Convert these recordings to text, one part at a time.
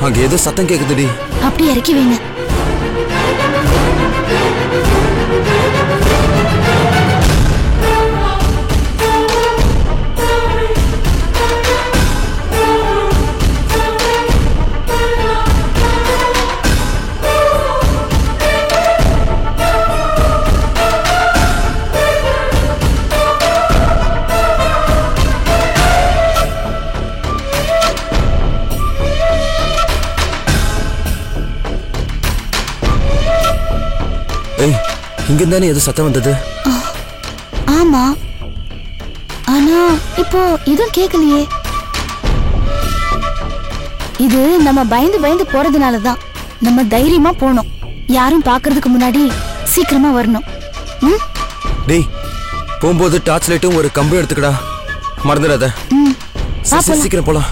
அங்க ஏதோ சத்தம் கேக்குதுடி. அப்படி இறக்கி வைங்க. இங்க தானே ஏதோ சத்தம் வந்தது. ஆமா, ஆனா இப்போ இதுவும் கேட்கலையே. இது நம்ம பயந்து பயந்து போறதுனாலதான். நம்ம தைரியமா போனோம். யாரும் பாக்குறதுக்கு முன்னாடி சீக்கிரமா வரணும். டேய், போகும்போது டார்ச் லைட்டும் ஒரு கம்பு எடுத்துக்கடா, மறந்துடாத. சீக்கிரம் போலாம்.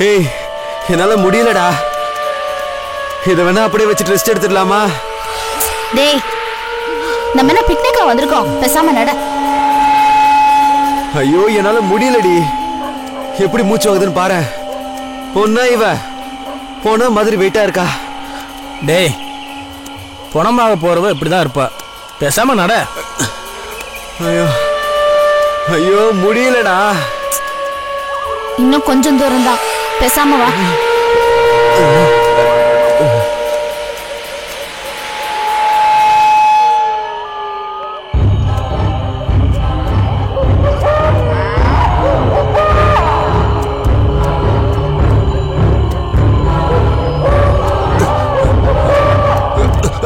ஏய், என்னால முடியலடா. இத வேணா அப்படியே வச்சுட்டு ரெஸ்ட் எடுத்துடலாமா? டேய், நம்ம என்ன பிக்னிக்கா வந்திருக்கோம்? பேசாம நட. ஐயோ, என்னால முடியலடி. எப்படி மூச்சு வாங்குதுன்னு பாரு. பொண்ணா இவ போனா மாதிரி வெயிட்டா இருக்கா. டேய், பணமாக போறவ இப்படிதான் இருப்பா. பேசாம நட. ஐயோ ஐயோ, முடியலடா. இன்னும் கொஞ்சம் தூரம் தான். பேசாம வா.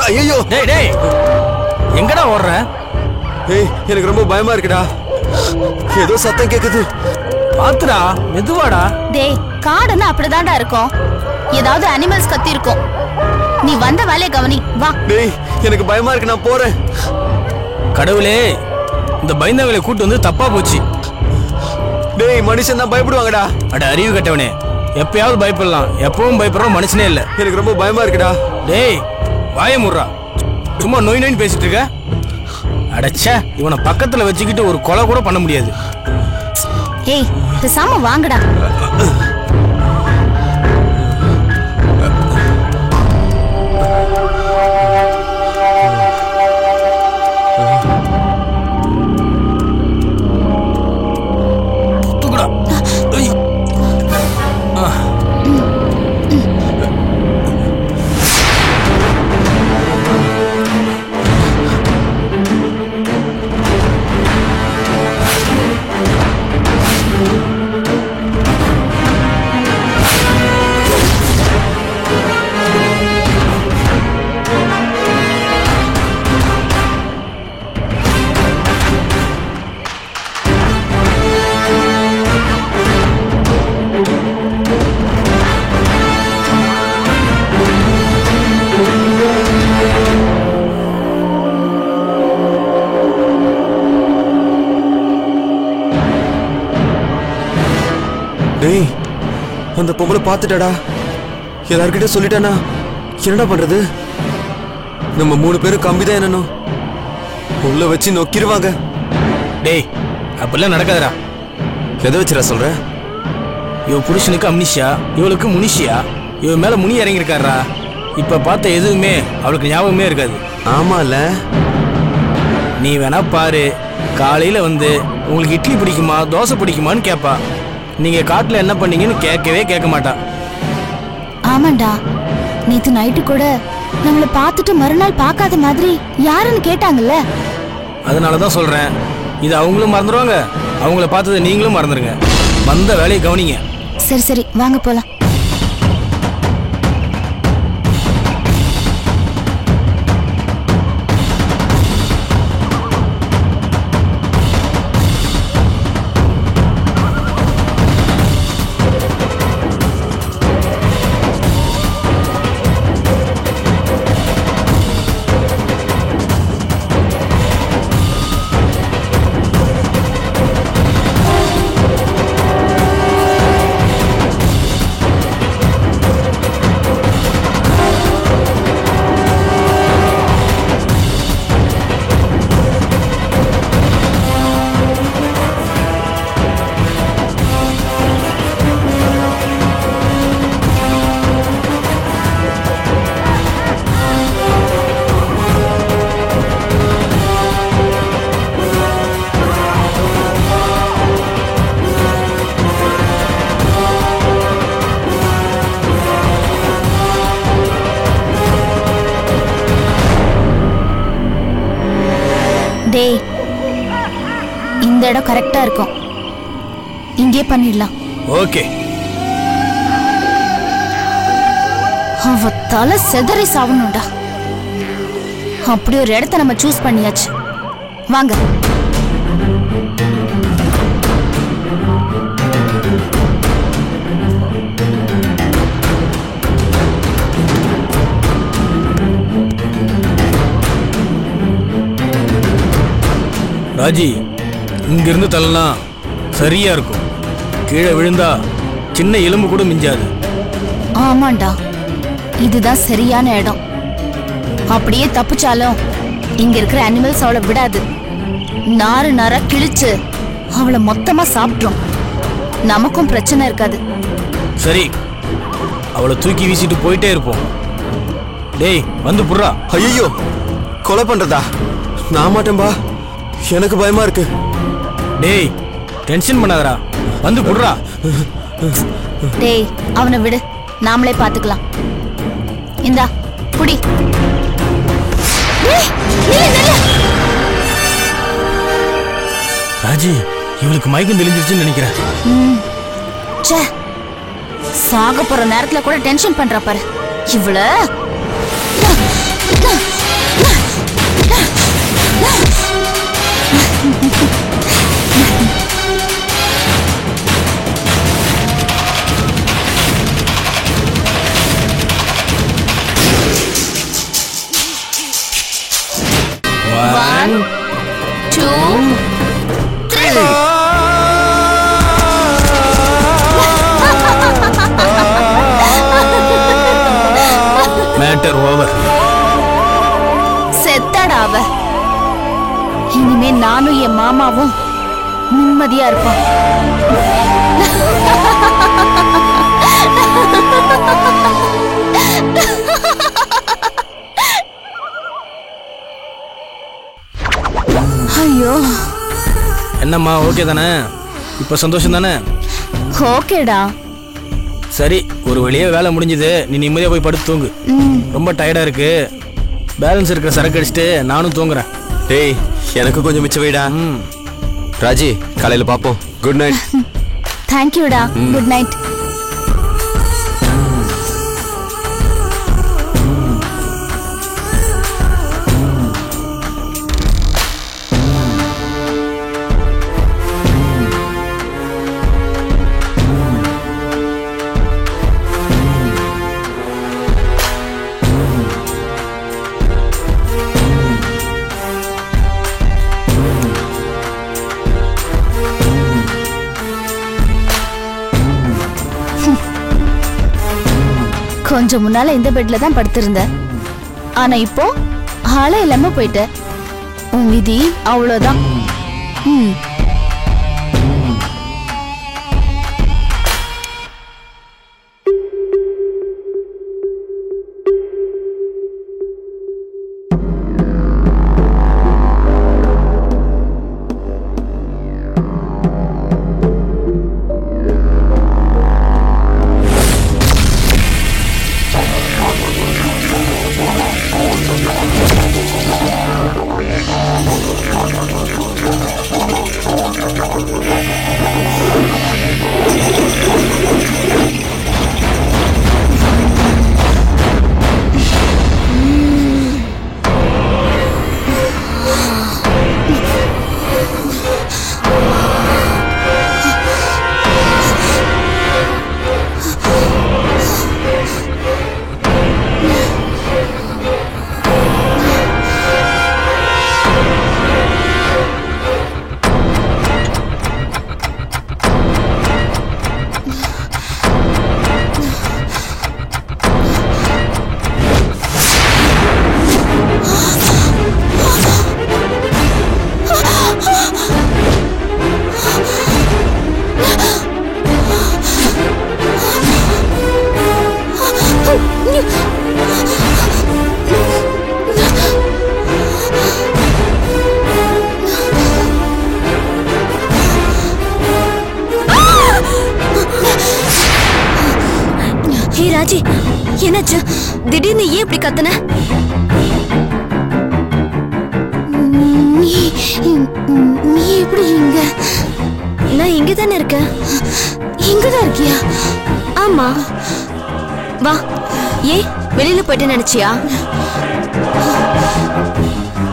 ஐயோ, டேய் டேய், எங்கடா ஓடுற? ஏய், எனக்கு ரொம்ப பயமா இருக்குடா. ஏதோ சத்தம் கேக்குது. பாத்துடா, மெதுவாடா. டேய், காடுன்னா அப்படிதான்டா இருக்கும். ஏதாவது அனிமல்ஸ் கத்தி இருக்கும். நீ வந்த வேலையை கவனி. வா. டேய், எனக்கு பயமா இருக்கு, நான் போறேன். கடவுளே, இந்த பயந்தவங்களை கூட்டு வந்து தப்பா போச்சு. டேய், மனுஷன் தான் பயப்படுவாங்கடா. அட அறிவு கட்டவனே, எப்பயாவது பயப்படலாம், எப்பவும் பயப்படுற மனுஷனே இல்ல. எனக்கு ரொம்ப பயமா இருக்குடா. டேய், வாய முடுறா. சும்மா நோய் நோயின்னு பேசிட்டு இருக்க. அடச்சே, இவனை பக்கத்துல வச்சுக்கிட்டு ஒரு கொலை கூட பண்ண முடியாது. ஏய், பேசாம வாங்கடா. தூக்குடா. ஐயோ. டேய், அந்த பொம்பளை பார்த்துட்டாடா. எல்லார்கிட்ட சொல்லிட்டானா என்னடா பண்றது? நம்ம 3 பேரும் கம்பிதான் என்னன்னு உள்ள வச்சு நொக்கிடுவாங்க. டேய், அப்படிலாம் நடக்காதடா. எதை வச்சுடா சொல்ற? இவ புருஷனுக்கு அம்னிஷியா, இவளுக்கு முனிஷியா. இவ மேல முனி இறங்கியிருக்காரா. இப்ப பார்த்த எதுவுமே அவளுக்கு ஞாபகமே இருக்காது. ஆமால, நீ வேணா பாரு. காலையில வந்து உங்களுக்கு இட்லி பிடிக்குமா தோசை பிடிக்குமான்னு கேட்பா. நீங்க காட்டுல என்ன பண்ணீங்கன்னு கேட்கவே கேட்க மாட்டா. ஆமாண்டா, நேத்து நைட்டு கூட நம்மள பார்த்துட்டு மறுநாள் பார்க்காத மாதிரி யாருன்னு கேட்டாங்கல்ல. அதனாலதான் சொல்றேன், இது அவங்களும் மறந்துடுவாங்க, அவங்கள பார்த்ததை நீங்களும் மறந்துடுங்க. வந்த வேலையை கவனிங்க. சரி சரி, வாங்க போலாம். டேய், இந்த இடம் கரெக்டா இருக்கும், இங்கே பண்ணிடலாம். ஓகே. அவ தலை செதறி சாவணும்டா. அப்படி ஒரு இடத்த நம்ம சூஸ் பண்ணியாச்சு. வாங்க. ராஜி, இங்கிருந்து தள்ளலாம் சரியா இருக்கும். கீழே விழுந்தா சின்ன எலும்பு கூட மிஞ்சாது. ஆமாண்டா, இதுதான் சரியான இடம். அப்படியே தப்பிச்சாலும் இங்க இருக்கிற அனிமல்ஸ் அவளை விடாது. நாறு நாரா கிழிச்சு அவளை மொத்தமா சாப்பிட்றோம். நமக்கும் பிரச்சனை இருக்காது. சரி, அவளை தூக்கி வீசிட்டு போயிட்டே இருப்போம். டேய், வந்து புடுறா. ஐயோ, கொலை பண்றதா? நான் மாட்டேன்பா, எனக்கு பயமா இருக்கு. டேய், டென்ஷன் பண்ணாதடா, வந்து புடுறா. டேய், அவனை விடு, நாமளே பாத்துக்கலாம். இந்தா புடி. ராஜி, இவளுக்கு மயக்கம் தெளிஞ்சிருச்சுன்னு நினைக்கிறேன். ச்சே, சாக போற நேரத்துல கூட டென்ஷன் பண்றா பாரு இவள. One, two, three. Matter over. செத்தடா அவ. இனிமே நானும் என் மாமாவும் நிம்மதியா இருப்போம். ஐயோ, என்னம்மா, ஓகே தானே? இப்ப சந்தோஷம் தானே? ஓகேடா. சரி, ஒரு வழியே வேலை முடிஞ்சது. நீ நிம்மதியா போய் படுத்து தூங்கு. ரொம்ப டயர்டா இருக்கு. பேலன்ஸ் இருக்கிற சரக்கு அடிச்சுட்டு நானும் தூங்குறேன். டேய், எனக்கு கொஞ்சம் மிச்சம் வைடா. ராஜி, காலையில பாப்போம். Good night. தேங்க்யூடா. Good night. கொஞ்சம் முன்னால இந்த பெட்ல தான் படுத்திருந்த. ஆனா இப்போ ஆளே இல்லாம போயிட்ட. உன் விதி அவ்வளவுதான். ராஜி, என்னாச்சு? திடீர்னு ஏன் இப்படி கத்துன? நீ எப்படி இங்க? நான் இங்க தானே இருக்கேன். இங்கதான் இருக்கியா? ஆமா, வா. ஏ, வெளியில போயிட்டு நினைச்சியா?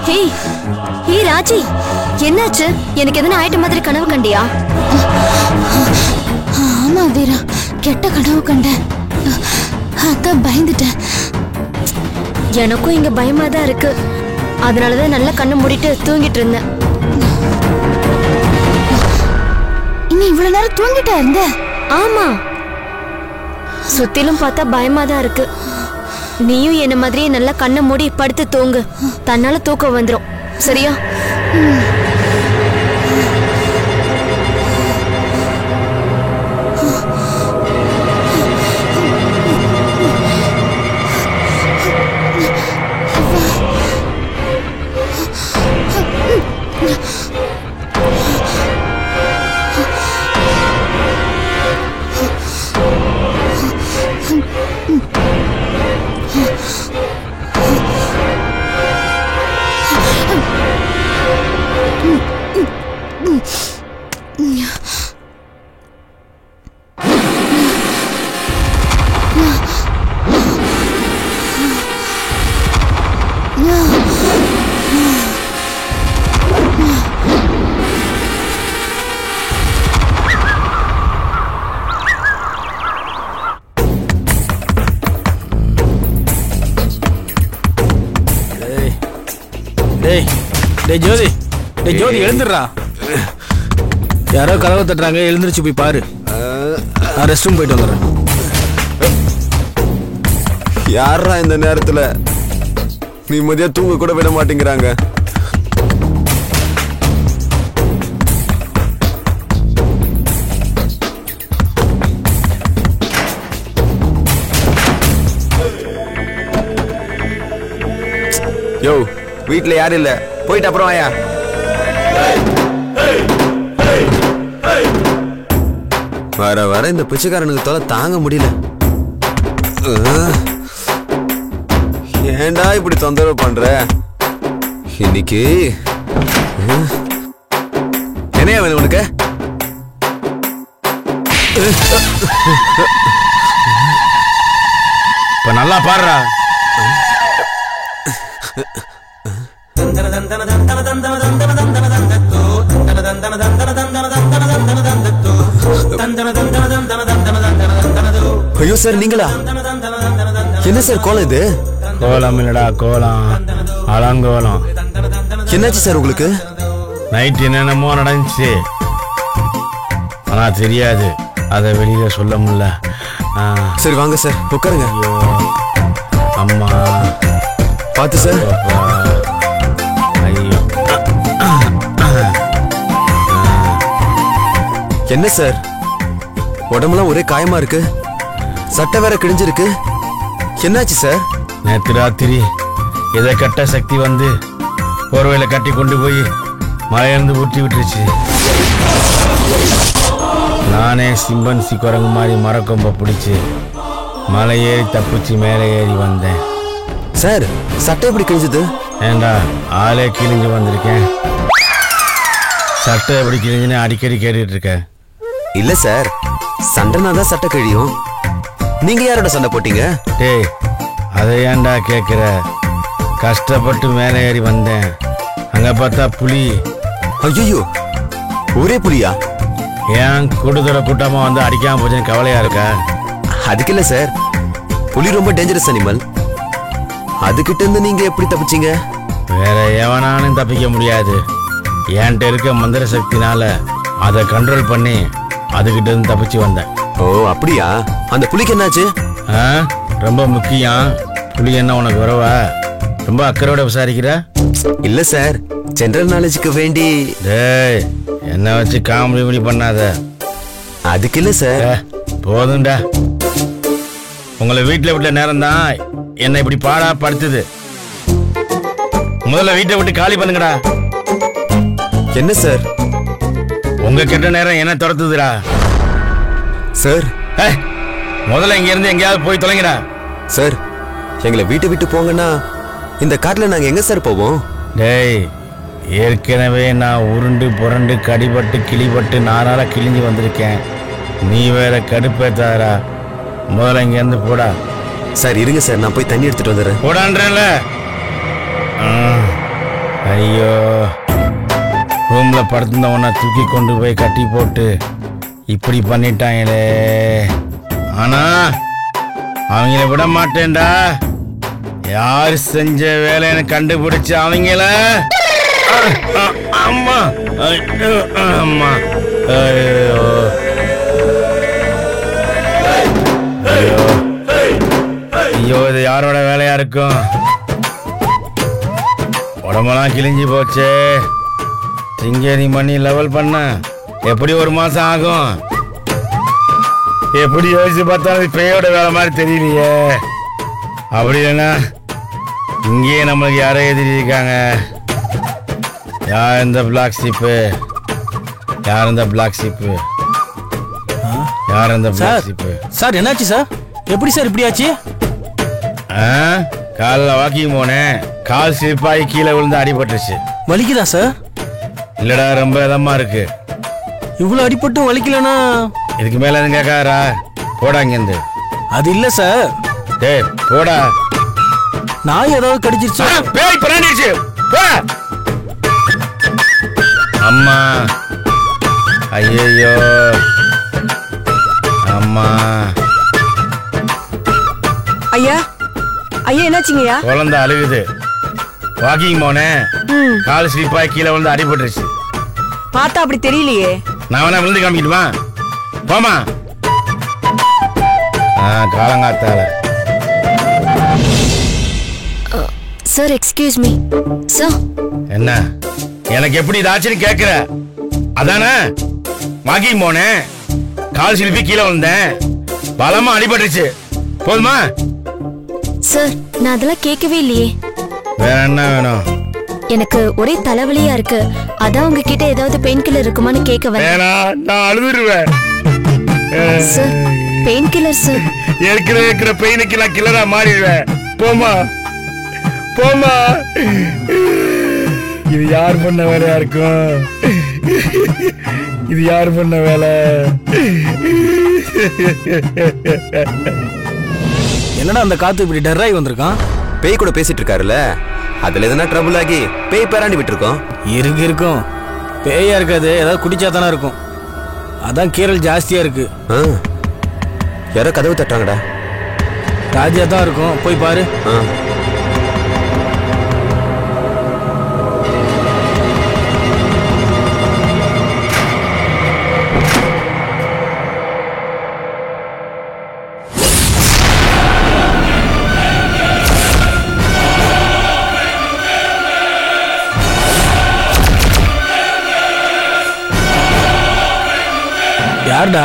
ஹே ஹே ராஜி, என்னாச்சு? எனக்கு எதனா ஆயிட்ட மாதிரி கனவு கண்டியா? ஆமா வீரா, கெட்ட கனவு கண்டேன். அதான் பயந்துட்டேன். எனக்கும் இங்க பயமா தான் இருக்கு. அதனாலதான் நல்லா கண்ணை மூடிட்டு தூங்கிட்டு இருந்தேன். இன்னும் இவ்வளவு நேரம் தூங்கிட்டா இருந்த? ஆமா, சுத்திலும் பார்த்தா பயமா தான் இருக்கு. நீயும் என்ன மாதிரியே நல்லா கண்ணை மூடி படுத்து தூங்கு. தன்னால தூக்கம் வந்துடும், சரியா? டேய் ஜோதி, டேய் ஜோதி எழுந்துடுறா. யாரோ கதவை தட்டுறாங்க, எழுந்திருச்சு போய் பாரு. நான் ரெஸ்ட் ரூம் போயிட்டு வந்துடுறேன். யாரா இந்த நேரத்துல நிம்மதியா தூங்க கூட விட மாட்டேங்கிறாங்க. யோ, வீட்டுல யாரும் இல்ல, போயிட்டு அப்புறம் வாயா. வர வர இந்த பிச்சைக்காரனுக்கு தொலை தாங்க முடியல. ஏண்டா இப்படி தொந்தரவு பண்ற? இன்னைக்கு என்னையா வேணும் உனக்கு? இப்ப நல்லா பாடுறா. ஐயோ சார், நீங்களா? என்ன சார் கோலம் இது? கோலம் இல்லடா, கோலம் அலங்கோலம். என்னாச்சு சார் உங்களுக்கு? நைட் என்னென்னமோ நடந்துச்சு, ஆனா தெரியாது, அதை வெளியில சொல்ல முடியல. சரி வாங்க சார், உட்காருங்க. அம்மா பார்த்து சார். ஐயோ, என்ன சார் உடம்புலாம் ஒரே காயமா இருக்கு, சட்டை வேற கிழிஞ்சிருக்கு. என்னாச்சு சார்? நேற்று ராத்திரி இதை கட்ட சக்தி வந்து போர்வையில கட்டி கொண்டு போய் மலையிலிருந்து ஊற்றி விட்டுருச்சு. நானே சிம்பன்சி குரங்கு மாதிரி மரக்கொம்ப பிடிச்சி மலை ஏறி தப்பிச்சு மேலே ஏறி வந்தேன். சார் சட்டை எப்படி கிழிஞ்சது? ஏண்டா ஆளே கிழிஞ்சு வந்திருக்கேன், சட்டை எப்படி கிழிஞ்சுன்னு அடிக்கடி கேட்டுட்டு இருக்கேன். இல்ல சார், சண்டைனா தான் சட்டை கிழியும். நீங்க யாரோட சண்டை போட்டீங்க? டேய், அதை ஏன்டா கேட்குற? கஷ்டப்பட்டு மேலே ஏறி வந்தேன், அங்க பார்த்தா புலி. ஐயோ, ஒரே புலியா? ஏன் கூட்டத்தோட கூட்டமா வந்து அடிக்காம போச்சுன்னு கவலையா இருக்கா? அதுக்கு இல்ல சார், புலி ரொம்ப டேஞ்சரஸ் அனிமல். அதுகிட்ட இருந்து நீங்க எப்படி தப்பிச்சீங்க? வேற எவனாலும் தப்பிக்க முடியாது. என்கிட்ட இருக்க மந்திர சக்தினால அதை கண்ட்ரோல் பண்ணி அதுகிட்ட இருந்து தப்பிச்சு வந்தேன். ஓ அப்படியா? அந்த புலிக்கு என்னாச்சு? ரொம்ப முக்கியம். புலி என்ன உனக்கு வரவா? ரொம்ப அக்கறையோட விசாரிக்கிற? இல்ல சார், ஜெனரல் நாலேஜுக்கு வேண்டி. டேய், என்ன வச்சு காமெடி பண்ணாத. அதுக்கு இல்ல சார். போதும்டா, உங்களை வீட்டுல விட்ட நேரம் தான் என்ன இப்படி பாடா படுத்துது. முதல்ல வீட்டை விட்டு காலி பண்ணுங்கடா. என்ன சார்? உங்க கெட்ட நேரம் என்ன துரத்துதுடா சார். முதல்ல இங்க இருந்து எங்கேயாவது போய் தொலைங்கடா. சார், எங்களை வீட்டை விட்டு போங்கன்னா இந்த காட்டுல நாங்க எங்க சார் போவோம்? டேய், ஏற்கனவே நான் உருண்டு புரண்டு கடிபட்டு கிளிபட்டு நானால கிழிஞ்சு வந்திருக்கேன். நீ வேற கடுப்பேத்தாரா. முதல்ல இங்கேருந்து போடா. சார் இருங்க சார், நான் போய் தண்ணி எடுத்துட்டு வந்துடுறேன். போடான்றேன்ல. ஐயோ, ரூம்ல படுத்திருந்தவனை தூக்கி கொண்டு போய் கட்டி போட்டு இப்படி பண்ணிட்டாங்களே. ஆனா அவங்கள விட மாட்டேன்டா. யார் செஞ்ச வேலைன்னு கண்டுபிடிச்சு அவங்கள அம்மா அம்மா ஐயோ ஐயோ ஐயோ, இது யாரோட வேலையா இருக்கும்? உடம்பெல்லாம் கிழிஞ்சி போச்சே. சிங்கேரி மணி லெவல் பண்ண எப்படி 1 மாசம் ஆகும்? எப்படி யோசிச்சு பார்த்தாலும் பேயோட வேலை மாதிரி தெரியலையே. அப்படி இல்லைன்னா இங்கேயே நம்மளுக்கு யாரோ எழுதிருக்காங்க. யார் இந்த பிளாக் ஷீப்பு? யார் இந்த பிளாக் ஷீப்பு? யார் இந்த பிளாக் ஷீப்பு? சார் என்னாச்சு சார்? எப்படி சார் இப்படி ஆச்சு? காலைல வாக்கிங் போனேன், கால் ஸ்லிப்பாகி கீழே விழுந்து அடிபட்டுருச்சு. வலிக்குதா சார்? இல்லடா, ரொம்ப இதமா இருக்கு. இவ்வளவு அடிபட்டும் வலிக்கலனா இதுக்கு மேல எதுவும் கேட்காரா? போடா இங்கேருந்து. அது இல்ல சார். டேய் போடா. நாய் ஏதாவது கடிச்சிருச்சு? பேய் பிராண்டிடுச்சு. அம்மா ஐயோ அம்மா. ஐயா ஐயா என்னாச்சுங்கய்யா? குழந்தை அழுகுது. வாக்கிங் போனேன், கால் ஸ்லிப்பாகி கீழே விழுந்து அடிபட்டுருச்சு. பார்த்தா அப்படி தெரியலையே. நான் வேணா விழுந்து காமிக்கிட்டுமா? போமா. காலங்காத்தால. Sir excuse me sir. என்ன எனக்கு எப்படி இதாச்சுன்னு கேட்குற? அதானே வாக்கிங் போனேன், கால் ஸ்லிப்பி கீழே விழுந்தேன், பலமா அடிபட்டுருச்சு. போதுமா? சார் நான் அதெல்லாம் கேட்கவே இல்லையே. வேற என்ன வேணும்? எனக்கு ஒரே தலைவலியா இருக்கு, அதான் உங்ககிட்ட ஏதாவது பெயின் கில்லர் இருக்குமான்னு கேட்க வரேன். நான் அழுதுருவேன் சார். Pain killer sir. இருக்கிற பெயினுக்கு நான் கில்லரா மாறிடுவேன். போமா போமா. இது யார் பண்ண வேலையா இருக்கும்? இது யார் பண்ண வேலை? என்னடா அந்த காத்து இப்படி டெர்ராகி வந்திருக்கான்? பேய் கூட பேசிட்டு இருக்காருல்ல, அதுல எதனா ட்ரபுள் ஆகி பேய் பேராண்டி விட்டுருக்கோம். இருக்கும். பேயா இருக்காது, ஏதாவது குடிச்சா தானே இருக்கும். அதான் கீரல் ஜாஸ்தியா இருக்கு. யாரோ கதவு தட்டாங்கடா. ராஜா தான் இருக்கும், போய் பாரு. யாருடா?